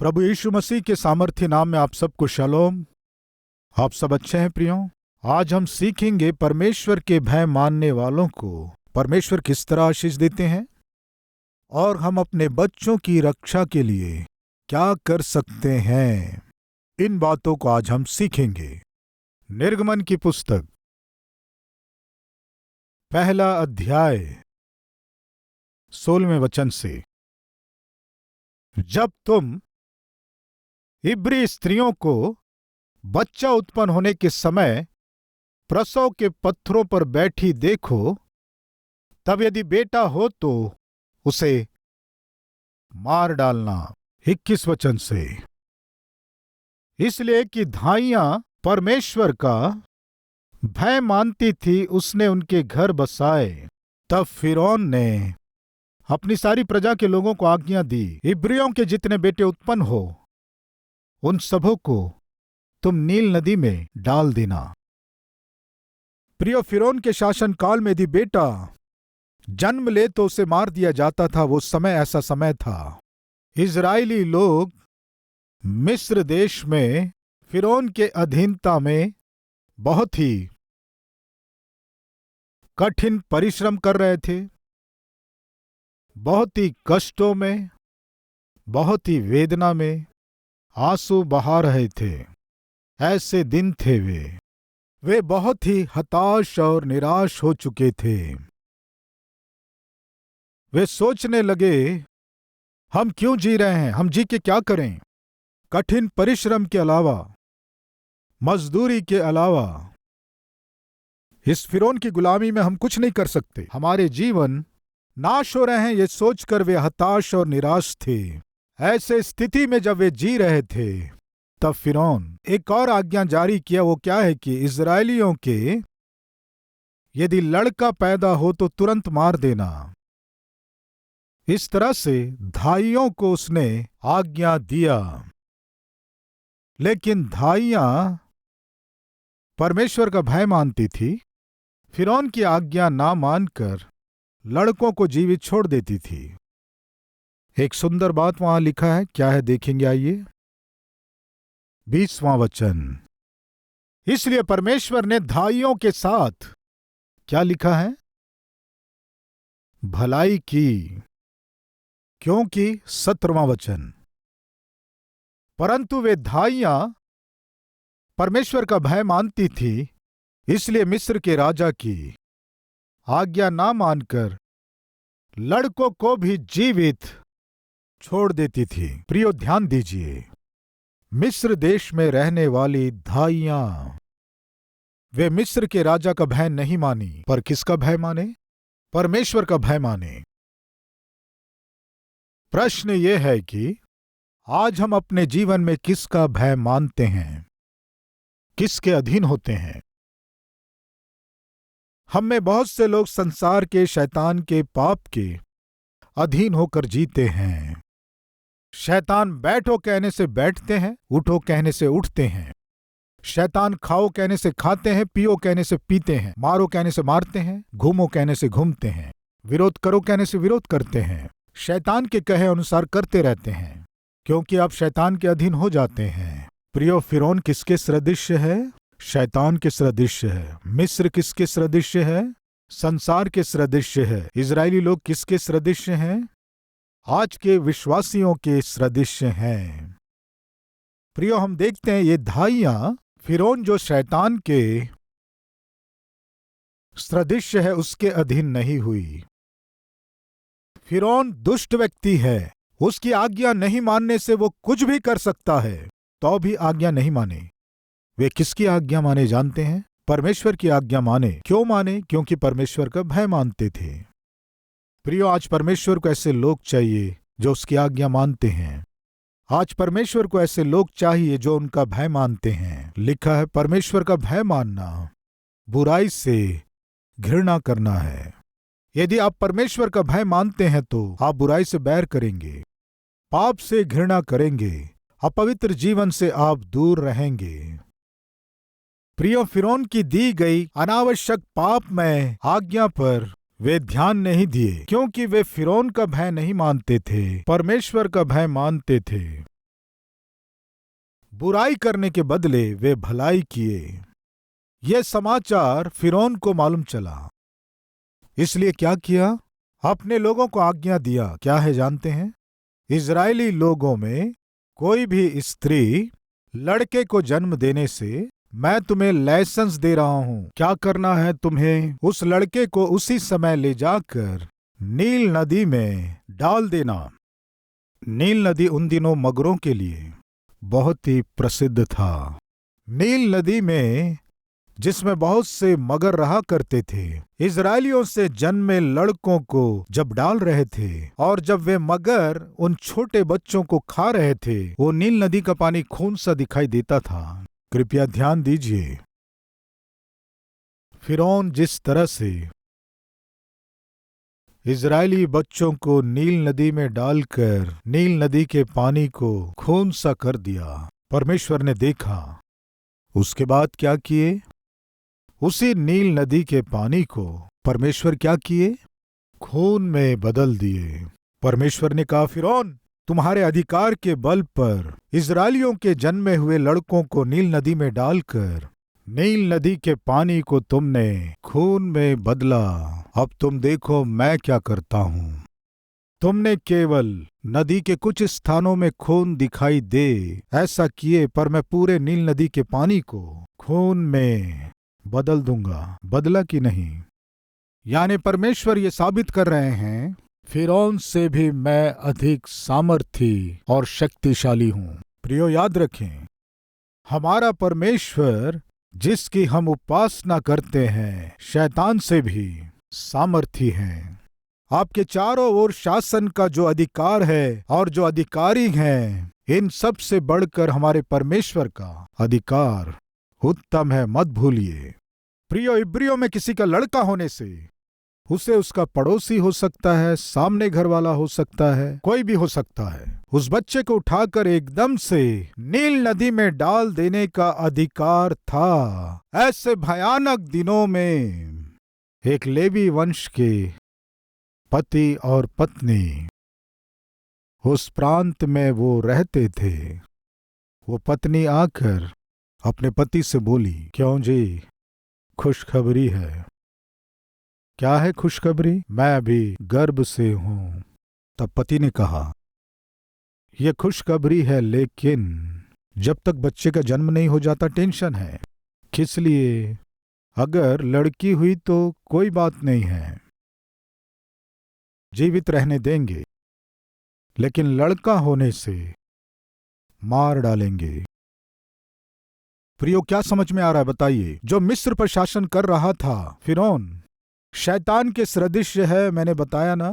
प्रभु यीशु मसीह के सामर्थ्य नाम में आप सबको शलोम। आप सब अच्छे हैं प्रियो। आज हम सीखेंगे परमेश्वर के भय मानने वालों को परमेश्वर किस तरह आशीष देते हैं और हम अपने बच्चों की रक्षा के लिए क्या कर सकते हैं। इन बातों को आज हम सीखेंगे। निर्गमन की पुस्तक पहला अध्याय 16वें वचन से। जब तुम इब्री स्त्रियों को बच्चा उत्पन्न होने के समय प्रसव के पत्थरों पर बैठी देखो, तब यदि बेटा हो तो उसे मार डालना। 21 वचन से। इसलिए कि धाइयां परमेश्वर का भय मानती थी, उसने उनके घर बसाए। तब फिरौन ने अपनी सारी प्रजा के लोगों को आज्ञा दी, इब्रियों के जितने बेटे उत्पन्न हो उन सबों को तुम नील नदी में डाल देना। प्रियो, फिरौन के शासन काल में यदि बेटा जन्म ले तो उसे मार दिया जाता था। वो समय ऐसा समय था। इजरायली लोग मिस्र देश में फिरौन के अधीनता में बहुत ही कठिन परिश्रम कर रहे थे, बहुत ही कष्टों में, बहुत ही वेदना में आंसू बहा रहे थे। ऐसे दिन थे वे बहुत ही हताश और निराश हो चुके थे। वे सोचने लगे, हम क्यों जी रहे हैं, हम जी के क्या करें। कठिन परिश्रम के अलावा, मजदूरी के अलावा इस फिरौन की गुलामी में हम कुछ नहीं कर सकते। हमारे जीवन नाश हो रहे हैं, ये सोचकर वे हताश और निराश थे। ऐसे स्थिति में जब वे जी रहे थे, तब फिरौन एक और आज्ञा जारी किया। वो क्या है कि इजरायलियों के यदि लड़का पैदा हो तो तुरंत मार देना। इस तरह से धाइयों को उसने आज्ञा दिया। लेकिन धाइयां परमेश्वर का भय मानती थी, फिरौन की आज्ञा ना मानकर लड़कों को जीवित छोड़ देती थी। एक सुंदर बात वहां लिखा है, क्या है देखेंगे, आइए। 20वां वचन। इसलिए परमेश्वर ने धाइयों के साथ क्या लिखा है, भलाई की, क्योंकि 17वां वचन। परंतु वे धाइयां परमेश्वर का भय मानती थी, इसलिए मिस्र के राजा की आज्ञा ना मानकर लड़कों को भी जीवित छोड़ देती थी। प्रियो, ध्यान दीजिए, मिस्र देश में रहने वाली धाइयां वे मिस्र के राजा का भय नहीं मानी, पर किसका भय माने, परमेश्वर का भय माने। प्रश्न यह है कि आज हम अपने जीवन में किसका भय मानते हैं, किसके अधीन होते हैं। हम में बहुत से लोग संसार के, शैतान के, पाप के अधीन होकर जीते हैं। शैतान बैठो कहने से बैठते हैं, उठो कहने से उठते हैं। शैतान खाओ कहने से खाते हैं, पियो कहने से पीते हैं, मारो कहने से मारते हैं, घूमो कहने से घूमते हैं, विरोध करो कहने से विरोध करते हैं। शैतान के कहे अनुसार करते रहते हैं, क्योंकि आप शैतान के अधीन हो जाते हैं। प्रियो, फिरौन किसके सदृश्य है, शैतान के सदृश्य है। मिस्र किसके सदृश्य है, संसार के सदृश्य है। इजरायली लोग किसके सदृश्य हैं, आज के विश्वासियों के सदृश्य हैं। प्रियो, हम देखते हैं ये धाइयां फिरौन जो शैतान के सदृश्य है उसके अधीन नहीं हुई। फिरौन दुष्ट व्यक्ति है, उसकी आज्ञा नहीं मानने से वो कुछ भी कर सकता है, तो भी आज्ञा नहीं माने। वे किसकी आज्ञा माने जानते हैं, परमेश्वर की आज्ञा माने। क्यों माने, क्योंकि परमेश्वर का भय मानते थे। प्रियो, आज परमेश्वर को ऐसे लोग चाहिए जो उसकी आज्ञा मानते हैं। आज परमेश्वर को ऐसे लोग चाहिए जो उनका भय मानते हैं। लिखा है, परमेश्वर का भय मानना बुराई से घृणा करना है। यदि आप परमेश्वर का भय मानते हैं तो आप बुराई से बैर करेंगे, पाप से घृणा करेंगे, अपवित्र जीवन से आप दूर रहेंगे। प्रियो, फिरौन की दी गई अनावश्यक पाप में आज्ञा पर वे ध्यान नहीं दिए, क्योंकि वे फिरौन का भय नहीं मानते थे, परमेश्वर का भय मानते थे। बुराई करने के बदले वे भलाई किए। यह समाचार फिरौन को मालूम चला, इसलिए क्या किया? अपने लोगों को आज्ञा दिया। क्या है जानते हैं? इजरायली लोगों में कोई भी स्त्री लड़के को जन्म देने से मैं तुम्हें लाइसेंस दे रहा हूं। क्या करना है तुम्हें? उस लड़के को उसी समय ले जाकर नील नदी में डाल देना। नील नदी उन दिनों मगरों के लिए बहुत ही प्रसिद्ध था। नील नदी में, जिसमें बहुत से मगर रहा करते थे, इजरायलियों से जन्मे लड़कों को जब डाल रहे थे और जब वे मगर उन छोटे बच्चों को खा रहे थे, वो नील नदी का पानी खून सा दिखाई देता था। कृपया ध्यान दीजिए, फिरौन जिस तरह से इजरायली बच्चों को नील नदी में डालकर नील नदी के पानी को खून सा कर दिया, परमेश्वर ने देखा। उसके बाद क्या किए? उसी नील नदी के पानी को परमेश्वर क्या किए? खून में बदल दिए। परमेश्वर ने कहा, फिरौन, तुम्हारे अधिकार के बल पर इजरायलियों के जन्मे हुए लड़कों को नील नदी में डालकर नील नदी के पानी को तुमने खून में बदला। अब तुम देखो मैं क्या करता हूं। तुमने केवल नदी के कुछ स्थानों में खून दिखाई दे ऐसा किए, पर मैं पूरे नील नदी के पानी को खून में बदल दूंगा। बदला कि नहीं? यानी परमेश्वर ये साबित कर रहे हैं, फिरौन से भी मैं अधिक सामर्थी और शक्तिशाली हूं। प्रियो, याद रखें, हमारा परमेश्वर जिसकी हम उपासना करते हैं, शैतान से भी सामर्थी है। आपके चारों ओर शासन का जो अधिकार है और जो अधिकारी हैं, इन सब से बढ़कर हमारे परमेश्वर का अधिकार उत्तम है, मत भूलिए। प्रियो, इब्रियों में किसी का लड़का होने से उसे उसका पड़ोसी हो सकता है, सामने घर वाला हो सकता है, कोई भी हो सकता है, उस बच्चे को उठाकर एकदम से नील नदी में डाल देने का अधिकार था। ऐसे भयानक दिनों में एक लेवी वंश के पति और पत्नी उस प्रांत में वो रहते थे। वो पत्नी आकर अपने पति से बोली, क्यों जी, खुशखबरी है। क्या है खुशखबरी? मैं अभी गर्भ से हूं। तब पति ने कहा, यह खुशखबरी है, लेकिन जब तक बच्चे का जन्म नहीं हो जाता टेंशन है। किस लिए? अगर लड़की हुई तो कोई बात नहीं है, जीवित रहने देंगे, लेकिन लड़का होने से मार डालेंगे। प्रियो, क्या समझ में आ रहा है बताइए? जो मिस्र पर शासन कर रहा था फिरौन, शैतान के सदृश्य है। मैंने बताया ना,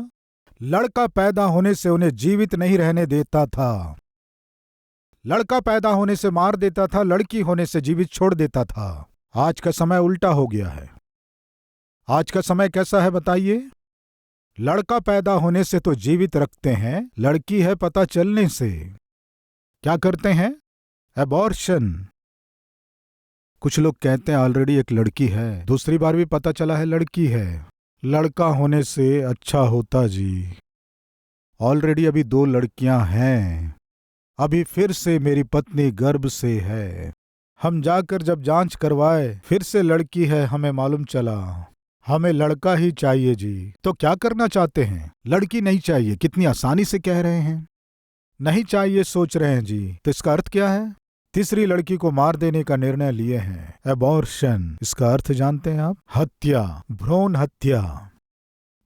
लड़का पैदा होने से उन्हें जीवित नहीं रहने देता था। लड़का पैदा होने से मार देता था, लड़की होने से जीवित छोड़ देता था। आज का समय उल्टा हो गया है। आज का समय कैसा है बताइए? लड़का पैदा होने से तो जीवित रखते हैं, लड़की है पता चलने से क्या करते हैं? एबॉर्शन। कुछ लोग कहते हैं ऑलरेडी एक लड़की है, दूसरी बार भी पता चला है लड़की है। लड़का होने से अच्छा होता जी, ऑलरेडी अभी 2 लड़कियां हैं, अभी फिर से मेरी पत्नी गर्भ से है। हम जाकर जब जांच करवाए, फिर से लड़की है, हमें मालूम चला हमें लड़का ही चाहिए जी। तो क्या करना चाहते हैं? लड़की नहीं चाहिए। कितनी आसानी से कह रहे हैं, नहीं चाहिए सोच रहे हैं जी। तो इसका अर्थ क्या है? तीसरी लड़की को मार देने का निर्णय लिए हैं। एबॉर्शन, इसका अर्थ जानते हैं आप? हत्या, भ्रूण हत्या।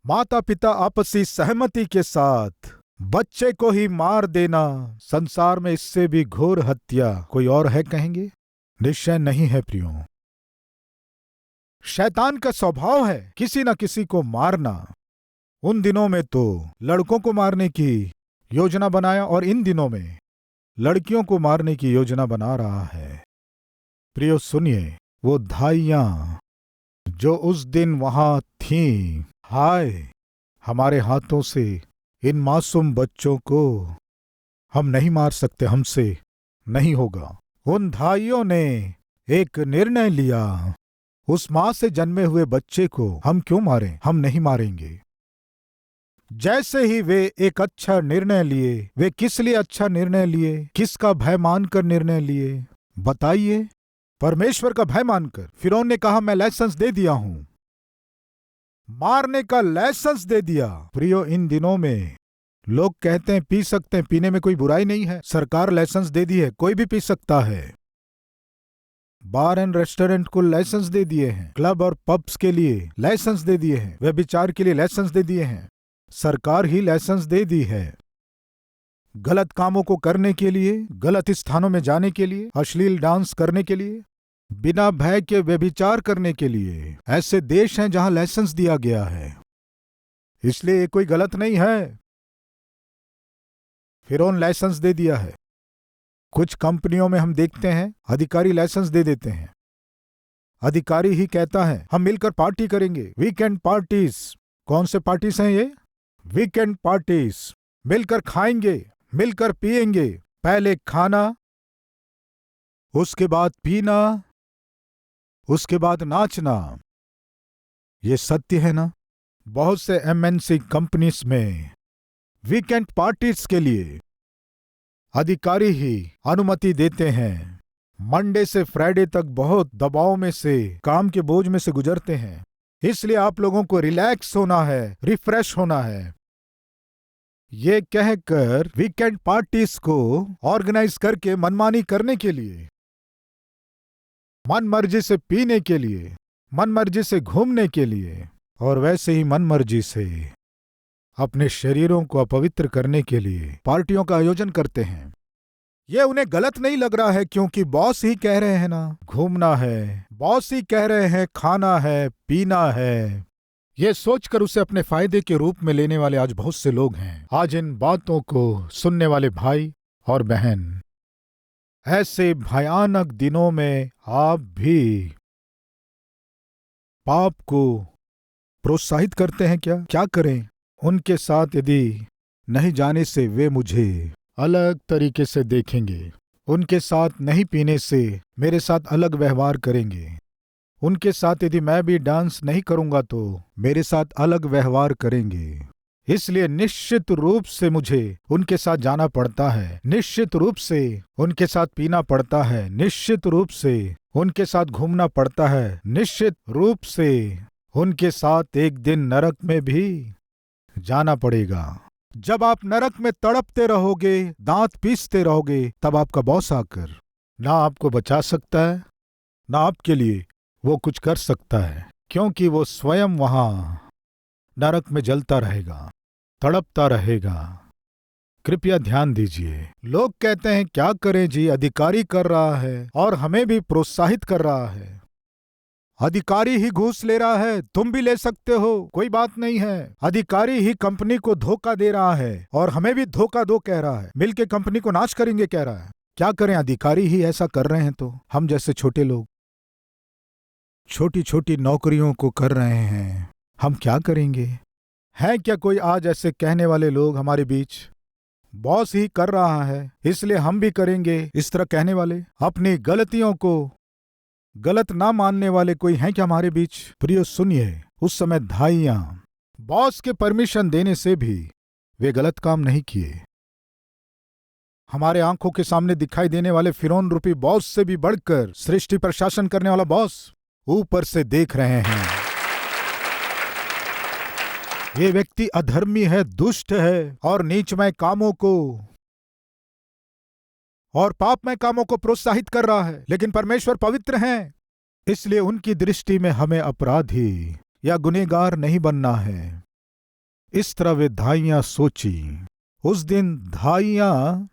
माता पिता आपसी सहमति के साथ बच्चे को ही मार देना, संसार में इससे भी घोर हत्या कोई और है कहेंगे? निश्चय नहीं है प्रियो। शैतान का स्वभाव है किसी न किसी को मारना। उन दिनों में तो लड़कों को मारने की योजना बनाया और इन दिनों में लड़कियों को मारने की योजना बना रहा है। प्रियो सुनिए, वो धाइयां जो उस दिन वहां थीं, हाय, हमारे हाथों से इन मासूम बच्चों को हम नहीं मार सकते, हमसे नहीं होगा। उन धाइयों ने एक निर्णय लिया, उस मां से जन्मे हुए बच्चे को हम क्यों मारें? हम नहीं मारेंगे। जैसे ही वे एक अच्छा निर्णय लिए, वे किस लिए अच्छा निर्णय लिए, किसका भय मानकर निर्णय लिए बताइए? परमेश्वर का भय मानकर। फिरौन ने कहा मैं लाइसेंस दे दिया हूं, मारने का लाइसेंस दे दिया। प्रियो, इन दिनों में लोग कहते हैं पी सकते हैं, पीने में कोई बुराई नहीं है, सरकार लाइसेंस दे दी है, कोई भी पी सकता है। बार एंड रेस्टोरेंट को लाइसेंस दे दिए हैं, क्लब और पब्स के लिए लाइसेंस दे दिए हैं, व्यभिचार के लिए लाइसेंस दे दिए हैं, सरकार ही लाइसेंस दे दी है। गलत कामों को करने के लिए, गलत स्थानों में जाने के लिए, अश्लील डांस करने के लिए, बिना भय के व्यभिचार करने के लिए ऐसे देश हैं जहां लाइसेंस दिया गया है। इसलिए ये कोई गलत नहीं है। फिरौन लाइसेंस दे दिया है। कुछ कंपनियों में हम देखते हैं अधिकारी लाइसेंस दे देते हैं। अधिकारी ही कहता है हम मिलकर पार्टी करेंगे, वीकेंड पार्टीज। कौन से पार्टीज हैं ये? Weekend parties. मिलकर खाएंगे, मिलकर पिएंगे, पहले खाना, उसके बाद पीना, उसके बाद नाचना। ये सत्य है ना? बहुत से एमएनसी कंपनीज में वीकेंड पार्टीज के लिए अधिकारी ही अनुमति देते हैं। मंडे से फ्राइडे तक बहुत दबाव में से, काम के बोझ में से गुजरते हैं, इसलिए आप लोगों को रिलैक्स होना है, रिफ्रेश होना है। ये कहकर वीकेंड पार्टीज को ऑर्गेनाइज करके मनमानी करने के लिए, मन मर्जी से पीने के लिए, मन मर्जी से घूमने के लिए, और वैसे ही मन मर्जी से अपने शरीरों को अपवित्र करने के लिए पार्टियों का आयोजन करते हैं। ये उन्हें गलत नहीं लग रहा है, क्योंकि बॉस ही कह रहे हैं ना घूमना है, बॉस ही कह रहे हैं खाना है, पीना है। ये सोचकर उसे अपने फायदे के रूप में लेने वाले आज बहुत से लोग हैं। आज इन बातों को सुनने वाले भाई और बहन, ऐसे भयानक दिनों में आप भी पाप को प्रोत्साहित करते हैं क्या? क्या करें? उनके साथ यदि नहीं जाने से वे मुझे अलग तरीके से देखेंगे, उनके साथ नहीं पीने से मेरे साथ अलग व्यवहार करेंगे, उनके साथ यदि मैं भी डांस नहीं करूंगा तो मेरे साथ अलग व्यवहार करेंगे। इसलिए निश्चित रूप से मुझे उनके साथ जाना पड़ता है, निश्चित रूप से उनके साथ पीना पड़ता है, निश्चित रूप से उनके साथ घूमना पड़ता है, निश्चित रूप से उनके साथ एक दिन नरक में भी जाना पड़ेगा। जब आप नरक में तड़पते रहोगे, दांत पीसते रहोगे, तब आपका बॉस आकर ना आपको बचा सकता है, ना आपके लिए वो कुछ कर सकता है, क्योंकि वो स्वयं वहां नरक में जलता रहेगा, तड़पता रहेगा। कृपया ध्यान दीजिए। लोग कहते हैं क्या करें जी, अधिकारी कर रहा है और हमें भी प्रोत्साहित कर रहा है। अधिकारी ही घूस ले रहा है, तुम भी ले सकते हो, कोई बात नहीं है। अधिकारी ही कंपनी को धोखा दे रहा है और हमें भी धोखा दो कह रहा है, मिलके कंपनी को नाश करेंगे कह रहा है। क्या करें? अधिकारी ही ऐसा कर रहे हैं तो हम जैसे छोटे लोग छोटी छोटी नौकरियों को कर रहे हैं, हम क्या करेंगे? है क्या कोई आज ऐसे कहने वाले लोग हमारे बीच? बॉस ही कर रहा है इसलिए हम भी करेंगे, इस तरह कहने वाले, अपनी गलतियों को गलत ना मानने वाले कोई हैं क्या हमारे बीच? प्रियो सुनिए, उस समय धाइयां बॉस के परमिशन देने से भी वे गलत काम नहीं किए। हमारे आंखों के सामने दिखाई देने वाले फिरौन रूपी बॉस से भी बढ़कर सृष्टि पर शासन करने वाला बॉस ऊपर से देख रहे हैं। ये व्यक्ति अधर्मी है, दुष्ट है और नीचमय कामों को और पापमय कामों को प्रोत्साहित कर रहा है, लेकिन परमेश्वर पवित्र हैं, इसलिए उनकी दृष्टि में हमें अपराधी या गुनहगार नहीं बनना है। इस तरह वे धाइयां सोची। उस दिन धाइयां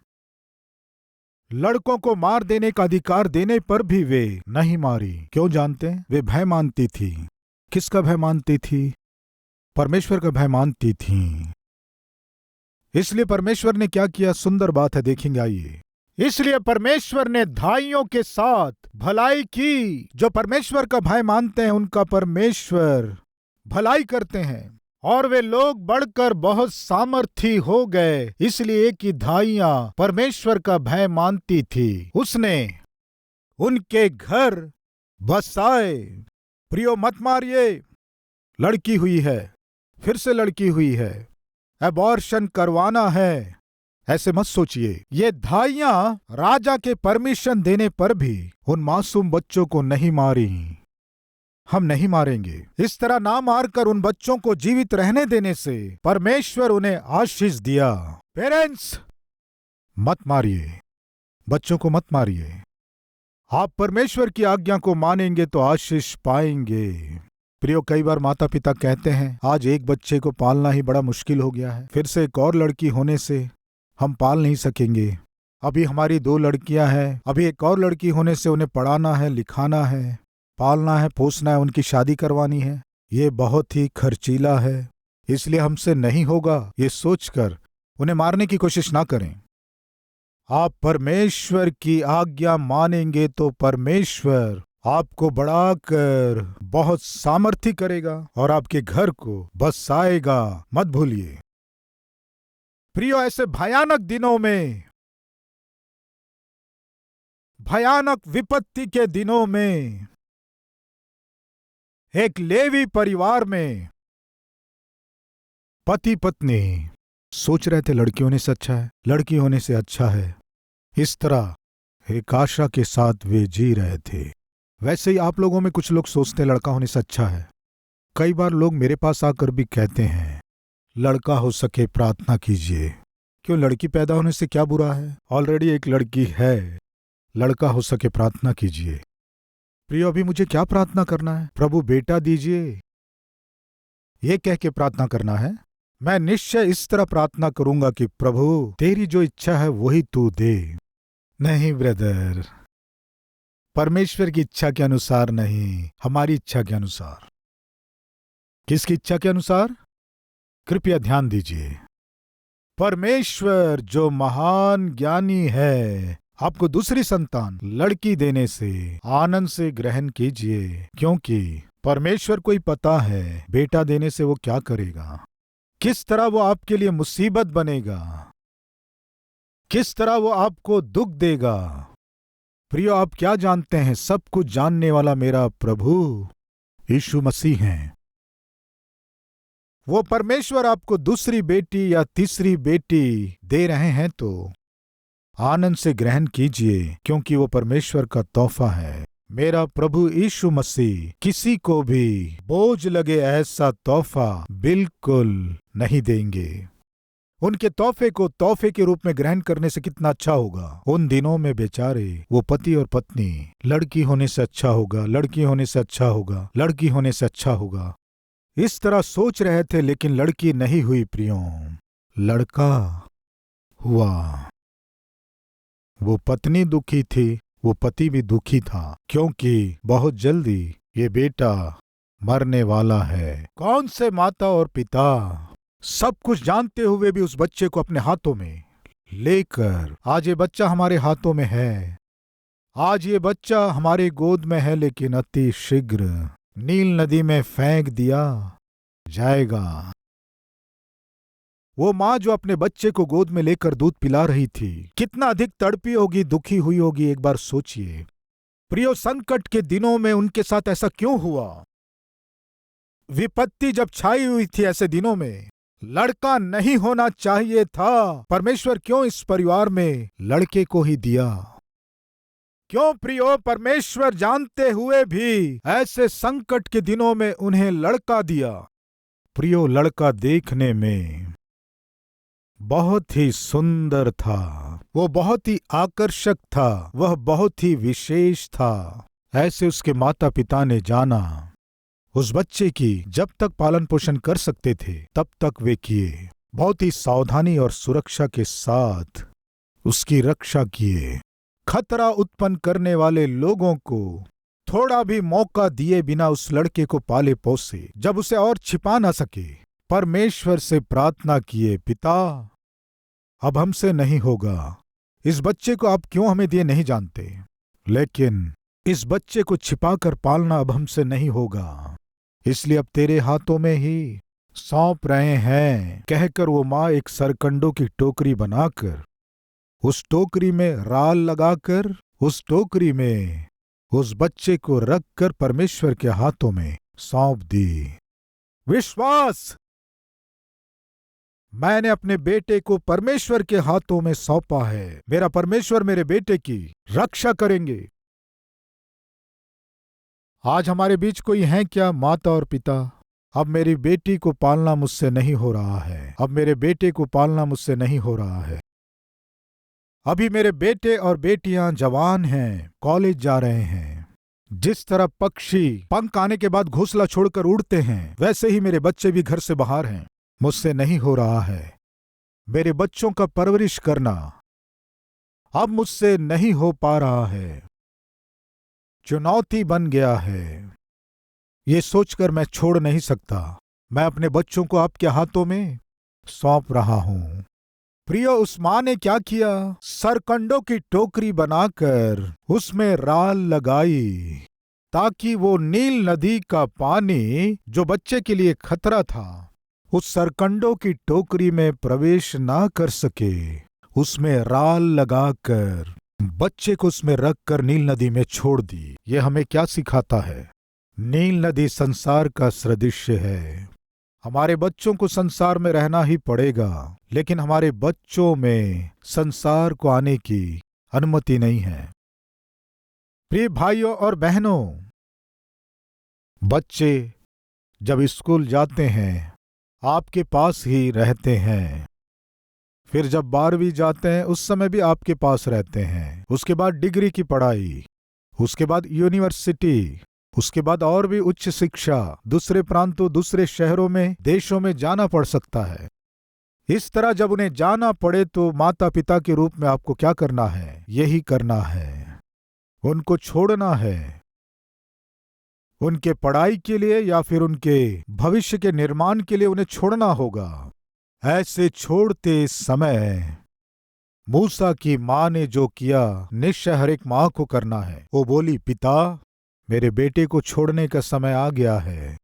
लड़कों को मार देने का अधिकार देने पर भी वे नहीं मारी। क्यों जानते हैं? वे भय मानती थी। किसका भय मानती थी? परमेश्वर का भय मानती थी। इसलिए परमेश्वर ने क्या किया? सुंदर बात है, देखेंगे आइए। इसलिए परमेश्वर ने धाइयों के साथ भलाई की। जो परमेश्वर का भय मानते हैं उनका परमेश्वर भलाई करते हैं, और वे लोग बढ़कर बहुत सामर्थी हो गए, इसलिए कि धाइयां परमेश्वर का भय मानती थी, उसने उनके घर बसाए। प्रियो मत मारिए, लड़की हुई है, फिर से लड़की हुई है, एबॉर्शन करवाना है, ऐसे मत सोचिए। ये धाइयां राजा के परमिशन देने पर भी उन मासूम बच्चों को नहीं मारी। हम नहीं मारेंगे। इस तरह ना मारकर उन बच्चों को जीवित रहने देने से परमेश्वर उन्हें आशीष दिया। पेरेंट्स, मत मारिए, बच्चों को मत मारिए। आप परमेश्वर की आज्ञा को मानेंगे तो आशीष पाएंगे। प्रियो, कई बार माता पिता कहते हैं आज एक बच्चे को पालना ही बड़ा मुश्किल हो गया है, फिर से एक और लड़की होने से हम पाल नहीं सकेंगे। अभी हमारी 2 लड़कियां हैं, अभी एक और लड़की होने से उन्हें पढ़ाना है, लिखाना है, पालना है, पोसना है, उनकी शादी करवानी है। ये बहुत ही खर्चीला है, इसलिए हमसे नहीं होगा ये सोचकर उन्हें मारने की कोशिश ना करें। आप परमेश्वर की आज्ञा मानेंगे तो परमेश्वर आपको बढ़ाकर बहुत सामर्थ्य करेगा और आपके घर को बसाएगा। मत भूलिए प्रियो, ऐसे भयानक दिनों में, भयानक विपत्ति के दिनों में एक लेवी परिवार में पति पत्नी सोच रहे थे लड़की होने से अच्छा है, लड़की होने से अच्छा है। इस तरह एक आशा के साथ वे जी रहे थे। वैसे ही आप लोगों में कुछ लोग सोचते लड़का होने से अच्छा है। कई बार लोग मेरे पास आकर भी कहते हैं लड़का हो सके प्रार्थना कीजिए। क्यों, लड़की पैदा होने से क्या बुरा है? ऑलरेडी एक लड़की है, लड़का हो सके प्रार्थना कीजिए। प्रियो, अभी मुझे क्या प्रार्थना करना है? प्रभु बेटा दीजिए, ये कह के प्रार्थना करना है। मैं निश्चय इस तरह प्रार्थना करूंगा कि प्रभु तेरी जो इच्छा है वही तू दे। नहीं ब्रदर, परमेश्वर की इच्छा के अनुसार नहीं, हमारी इच्छा के अनुसार। किसकी इच्छा के अनुसार? कृपया ध्यान दीजिए। परमेश्वर जो महान ज्ञानी है, आपको दूसरी संतान लड़की देने से आनंद से ग्रहण कीजिए, क्योंकि परमेश्वर को ही पता है बेटा देने से वो क्या करेगा, किस तरह वो आपके लिए मुसीबत बनेगा, किस तरह वो आपको दुख देगा। प्रियो, आप क्या जानते हैं? सब कुछ जानने वाला मेरा प्रभु यीशु मसीह हैं। वो परमेश्वर आपको दूसरी बेटी या तीसरी बेटी दे रहे हैं तो आनंद से ग्रहण कीजिए, क्योंकि वो परमेश्वर का तोहफा है। मेरा प्रभु यीशु मसीह किसी को भी बोझ लगे ऐसा तोहफा बिल्कुल नहीं देंगे। उनके तोहफे को तोहफे के रूप में ग्रहण करने से कितना अच्छा होगा। उन दिनों में बेचारे वो पति और पत्नी लड़की होने से अच्छा होगा, लड़की होने से अच्छा होगा, लड़की होने से अच्छा होगा, इस तरह सोच रहे थे, लेकिन लड़की नहीं हुई प्रियो, लड़का हुआ। वो पत्नी दुखी थी, वो पति भी दुखी था, क्योंकि बहुत जल्दी ये बेटा मरने वाला है। कौन से माता और पिता सब कुछ जानते हुए भी उस बच्चे को अपने हाथों में लेकर, आज ये बच्चा हमारे हाथों में है, आज ये बच्चा हमारे गोद में है, लेकिन अति शीघ्र नील नदी में फेंक दिया जाएगा। वो माँ जो अपने बच्चे को गोद में लेकर दूध पिला रही थी, कितना अधिक तड़पी होगी, दुखी हुई होगी, एक बार सोचिए। प्रियो, संकट के दिनों में उनके साथ ऐसा क्यों हुआ? विपत्ति जब छाई हुई थी, ऐसे दिनों में लड़का नहीं होना चाहिए था। परमेश्वर क्यों इस परिवार में लड़के को ही दिया? क्यों प्रियो, परमेश्वर जानते हुए भी ऐसे संकट के दिनों में उन्हें लड़का दिया। प्रियो, लड़का देखने में बहुत ही सुंदर था, वो बहुत ही आकर्षक था, वह बहुत ही विशेष था। ऐसे उसके माता पिता ने जाना। उस बच्चे की जब तक पालन पोषण कर सकते थे तब तक वे किए। बहुत ही सावधानी और सुरक्षा के साथ उसकी रक्षा किए। खतरा उत्पन्न करने वाले लोगों को थोड़ा भी मौका दिए बिना उस लड़के को पाले पोसे। जब उसे और छिपा ना सके, परमेश्वर से प्रार्थना किए, पिता अब हमसे नहीं होगा। इस बच्चे को आप क्यों हमें दिए नहीं जानते, लेकिन इस बच्चे को छिपाकर पालना अब हमसे नहीं होगा, इसलिए अब तेरे हाथों में ही सौंप रहे हैं, कहकर वो माँ एक सरकंडों की टोकरी बनाकर, उस टोकरी में राल लगाकर, उस टोकरी में उस बच्चे को रखकर परमेश्वर के हाथों में सौंप दी। विश्वास मैंने अपने बेटे को परमेश्वर के हाथों में सौंपा है। मेरा परमेश्वर मेरे बेटे की रक्षा करेंगे। आज हमारे बीच कोई है क्या माता और पिता? अब मेरी बेटी को पालना मुझसे नहीं हो रहा है, अब मेरे बेटे को पालना मुझसे नहीं हो रहा है। अभी मेरे बेटे और बेटियां जवान हैं, कॉलेज जा रहे हैं। जिस तरह पक्षी पंख आने के बाद घोंसला छोड़कर उड़ते हैं, वैसे ही मेरे बच्चे भी घर से बाहर हैं। मुझसे नहीं हो रहा है। मेरे बच्चों का परवरिश करना अब मुझसे नहीं हो पा रहा है। चुनौती बन गया है। ये सोचकर मैं छोड़ नहीं सकता। मैं अपने बच्चों को आपके हाथों में सौंप रहा हूं। प्रियो, उस मां ने क्या किया? सरकंडों की टोकरी बनाकर उसमें राल लगाई ताकि वो नील नदी का पानी, जो बच्चे के लिए खतरा था, उस सरकंडों की टोकरी में प्रवेश ना कर सके। उसमें राल लगाकर बच्चे को उसमें रखकर नील नदी में छोड़ दी। ये हमें क्या सिखाता है? नील नदी संसार का सदृश्य है। हमारे बच्चों को संसार में रहना ही पड़ेगा, लेकिन हमारे बच्चों में संसार को आने की अनुमति नहीं है। प्रिय भाइयों और बहनों, बच्चे जब स्कूल जाते हैं आपके पास ही रहते हैं। फिर जब 12वीं जाते हैं उस समय भी आपके पास रहते हैं। उसके बाद डिग्री की पढ़ाई, उसके बाद यूनिवर्सिटी, उसके बाद और भी उच्च शिक्षा, दूसरे प्रांतों, दूसरे शहरों में, देशों में जाना पड़ सकता है। इस तरह जब उन्हें जाना पड़े तो माता पिता के रूप में आपको क्या करना है? यही करना है, उनको छोड़ना है। उनके पढ़ाई के लिए या फिर उनके भविष्य के निर्माण के लिए उन्हें छोड़ना होगा। ऐसे छोड़ते समय मूसा की मां ने जो किया, निश्चय हर एक मां को करना है। वो बोली, पिता, मेरे बेटे को छोड़ने का समय आ गया है।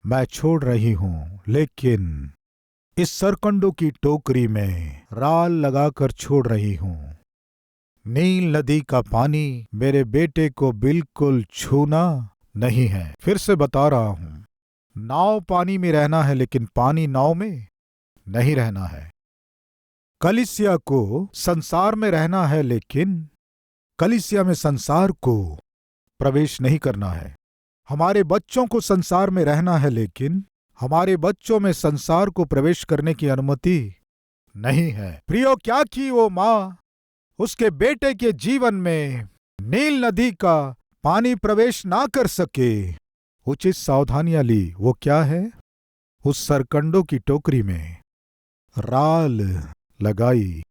मैं छोड़ रही हूं, लेकिन इस सरकंडों की टोकरी में राल लगाकर छोड़ रही हूं। नील नदी का पानी मेरे बेटे को बिल्कुल छूना नहीं है। फिर से बता रहा हूं, नाव पानी में रहना है, लेकिन पानी नाव में नहीं रहना है। कलीसिया को संसार में रहना है, लेकिन कलीसिया में संसार को प्रवेश नहीं करना है। हमारे बच्चों को संसार में रहना है, लेकिन हमारे बच्चों में संसार को प्रवेश करने की अनुमति नहीं है। प्रियो, क्या की वो मां? उसके बेटे के जीवन में नील नदी का पानी प्रवेश ना कर सके, उचित सावधानियां ली। वो क्या है? उस सरकंडों की टोकरी में राल लगाई।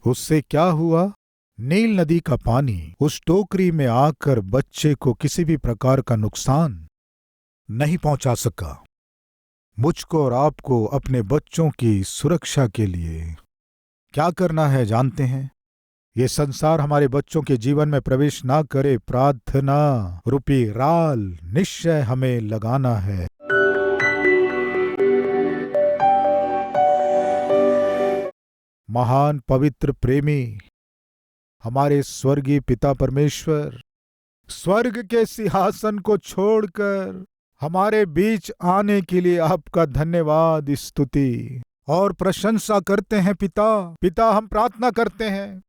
उससे क्या हुआ? नील नदी का पानी उस टोकरी में आकर बच्चे को किसी भी प्रकार का नुकसान नहीं पहुंचा सका। मुझको और आपको अपने बच्चों की सुरक्षा के लिए क्या करना है जानते हैं? ये संसार हमारे बच्चों के जीवन में प्रवेश ना करे, प्रार्थना रूपी राल निश्चय हमें लगाना है। महान पवित्र प्रेमी हमारे स्वर्गीय पिता परमेश्वर, स्वर्ग के सिंहासन को छोड़कर हमारे बीच आने के लिए आपका धन्यवाद, स्तुति और प्रशंसा करते हैं। पिता, हम प्रार्थना करते हैं,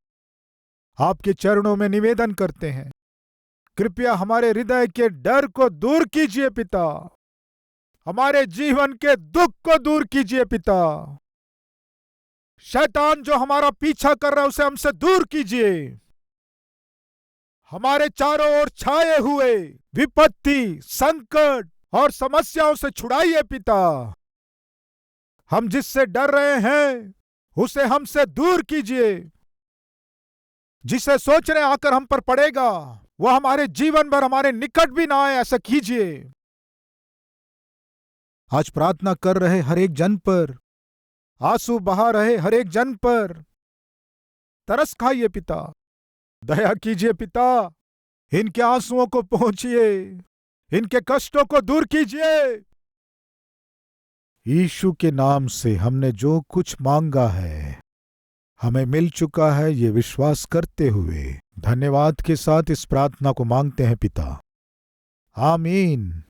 आपके चरणों में निवेदन करते हैं, कृपया हमारे हृदय के डर को दूर कीजिए पिता, हमारे जीवन के दुख को दूर कीजिए पिता। शैतान जो हमारा पीछा कर रहा है उसे हमसे दूर कीजिए। हमारे चारों ओर छाए हुए विपत्ति, संकट और समस्याओं से छुड़ाइए पिता। हम जिससे डर रहे हैं उसे हमसे दूर कीजिए। जिसे सोच रहे आकर हम पर पड़ेगा वह हमारे जीवन भर हमारे निकट भी ना आए, ऐसा कीजिए। आज प्रार्थना कर रहे हर एक जन पर, आंसू बहा रहे हर एक जन पर तरस खाइए पिता, दया कीजिए पिता। इनके आंसुओं को पहुंचिए, इनके कष्टों को दूर कीजिए। यीशु के नाम से हमने जो कुछ मांगा है हमें मिल चुका है, ये विश्वास करते हुए धन्यवाद के साथ इस प्रार्थना को मांगते हैं पिता। आमीन।